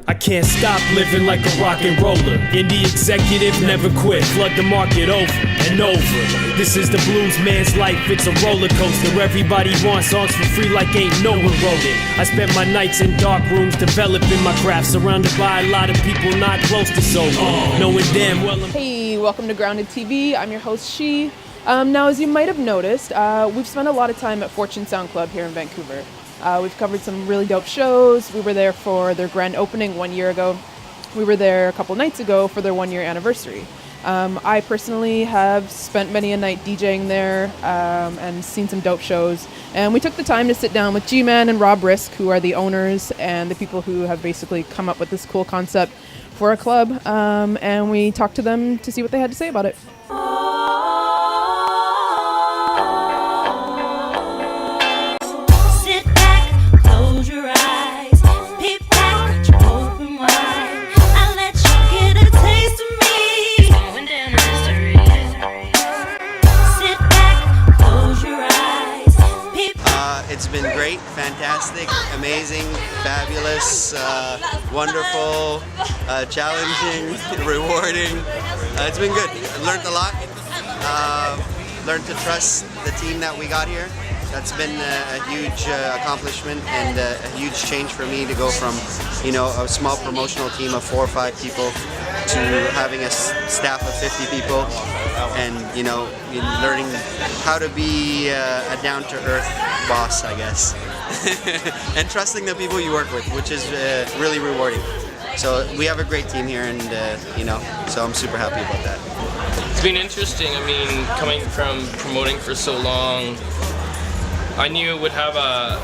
I can't stop living like a rock and roller. Indie executive, never quit. Flood the market over and over. This is the blues man's life, it's a roller coaster. Everybody wants songs for free like ain't no one wrote it. I spent my nights in dark rooms developing my craft, surrounded by a lot of people not close to sober. Knowing damn well I'm... Hey, welcome to Grounded TV. I'm your host, She. Now, as you might have noticed, we've spent a lot of time at Fortune Sound Club here in Vancouver. We've covered some really dope shows. We were there for their grand opening 1 year ago. We were there a couple nights ago for their 1 year anniversary. I personally have spent many a night DJing there and seen some dope shows. And we took the time to sit down with G-Man and Rob Risk, who are the owners and the people who have basically come up with this cool concept for a club. And we talked to them to see what they had to say about it. It's been great, fantastic, amazing, fabulous, wonderful, challenging, rewarding. It's been good. I learned a lot. Learned to trust the team that we got here. That's been a huge accomplishment and a huge change for me to go from, a small promotional team of 4 or 5 people to having a staff of 50 people, and learning how to be a down-to-earth boss, I guess, and trusting the people you work with, which is really rewarding. So we have a great team here, and so I'm super happy about that. It's been interesting. I mean, coming from promoting for so long, I knew it would have a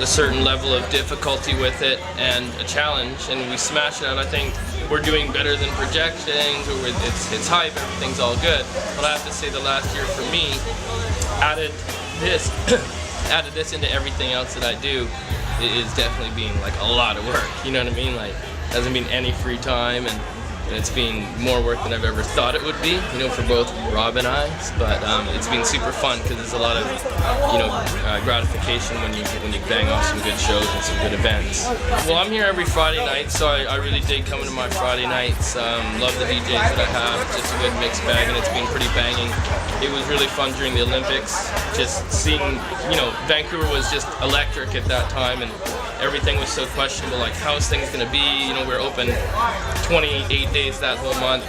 certain level of difficulty with it and a challenge, and we smashed it out. I think we're doing better than projections. It's hype, everything's all good. But I have to say the last year for me added this into everything else that I do. It is definitely been like a lot of work, you know what I mean? Like, hasn't been any free time, and it's been more work than I've ever thought it would be, for both Rob and I. But it's been super fun because there's a lot of, gratification when you bang off some good shows and some good events. Well, I'm here every Friday night, so I really dig coming to my Friday nights. Love the DJs that I have, just a good mixed bag, and it's been pretty banging. It was really fun during the Olympics, just seeing, Vancouver was just electric at that time, and everything was so questionable, like how's things going to be. We're open 28 days that whole month,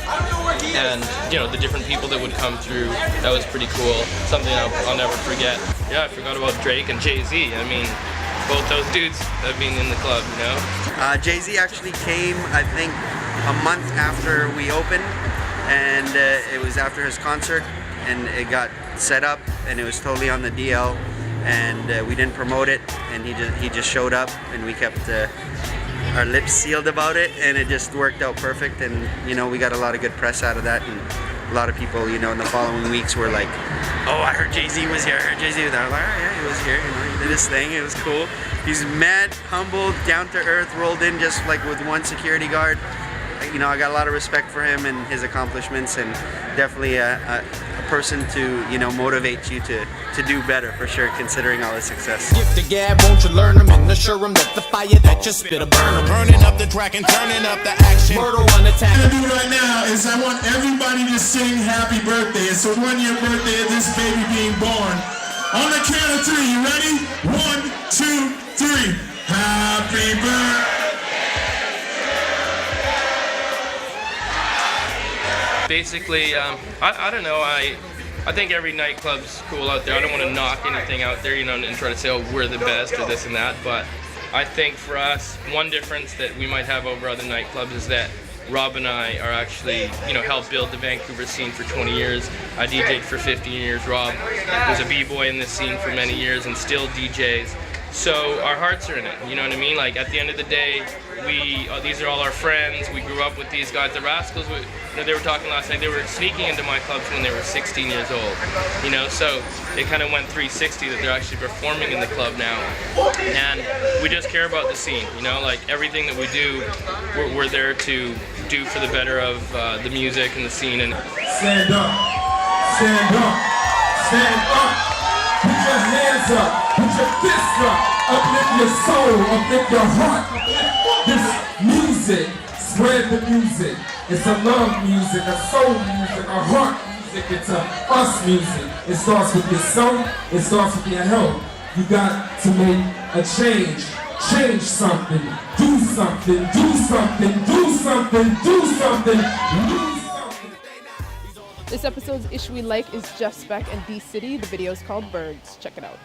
and the different people that would come through, that was pretty cool, something I'll never forget. Yeah, I forgot about Drake and Jay-Z. I mean, both those dudes have been in the club, Jay-Z actually came, I think, a month after we opened, and it was after his concert, and it got set up, and it was totally on the DL, and we didn't promote it, and he just showed up, and we kept our lips sealed about it, and it just worked out perfect. And we got a lot of good press out of that, and a lot of people in the following weeks were like, oh, I heard Jay-Z was here, I heard Jay-Z was there. I was like, oh yeah, he was here, he did his thing, it was cool. He's mad, humble, down to earth, rolled in just like with one security guard. I got a lot of respect for him and his accomplishments, and definitely a person to motivate you to do better, for sure, considering all his success. Give the gab, won't you learn them and assure them that the fire that you spit a burn them. Burning up the track and turning up the action. Murder on attack. What I'm gonna do right now is I want everybody to sing happy birthday. It's a 1 year birthday of this baby being born. On the count of 3, you ready? 1, 2, 3. Happy birthday. Basically, I don't know, I think every nightclub's cool out there. I don't want to knock anything out there, and try to say, oh, we're the best or this and that, but I think for us, one difference that we might have over other nightclubs is that Rob and I are actually, helped build the Vancouver scene for 20 years. I DJ'd for 15 years. Rob was a b-boy in this scene for many years and still DJs. So our hearts are in it, you know what I mean? Like, at the end of the day, these are all our friends. We grew up with these guys. The Rascals, they were talking last night, they were sneaking into my clubs when they were 16 years old, so it kind of went 360 that they're actually performing in the club now. And we just care about the scene, like everything that we do, we're there to do for the better of the music and the scene. And stand up, stand up, stand up. Put your hands up, put your fists up, uplift your soul, uplift your heart. This music, spread the music. It's a love music, a soul music, a heart music, it's a us music. It starts with yourself, it starts with your health. You got to make a change something, do something, do something, do something, do something, do something. This episode's issue we like is Just Spec and D-City. The video is called Birds. Check it out.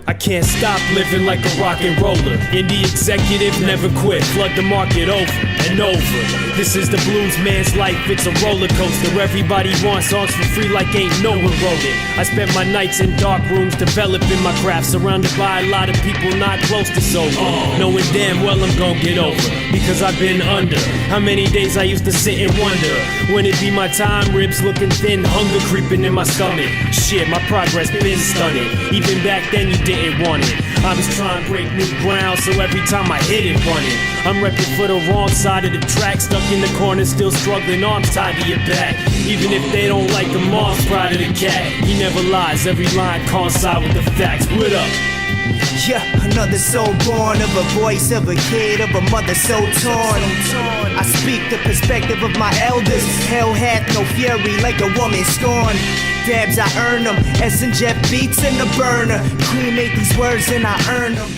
I can't stop living like a rock and roller. Indie executive, never quit. Flood the market over and over. This is the blues man's life, it's a roller coaster. Everybody wants songs for free like ain't no one wrote it. I spent my nights in dark rooms developing my craft, surrounded by a lot of people not close to sober. Knowing damn well I'm gon' get over, because I've been under. How many days I used to sit and wonder, when it be my time, ribs looking thin, hunger creeping in my stomach. Shit, my progress been stunning. Even back then you didn't want it. I was trying to break new ground, so every time I hit it, run it. I'm repping for the wrong side of the track, stuck in the corner, still struggling, arms tied to your back. Even if they don't like the mom's pride of the cat. He never lies, every line coincide with the facts. What up? Yeah, another soul born of a voice of a kid, of a mother so torn. I speak the perspective of my elders. Hell hath no fury like a woman scorned. Dabs, I earn them. Jeff beats in the burner. Cremate these words and I earn them.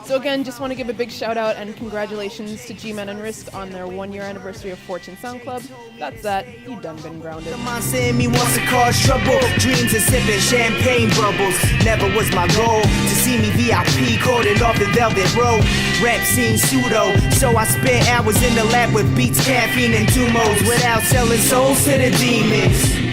So again, just want to give a big shout out and congratulations to G-Man and Risk on their 1-year anniversary of Fortune Sound Club. That's that. You done been grounded. The mind saying me wants to cause trouble. Dreams of sipping champagne bubbles. Never was my goal to see me VIP corded off the velvet rope. Rap scene pseudo. So I spent hours in the lab with beats, caffeine, and Dumos without selling souls to the demons.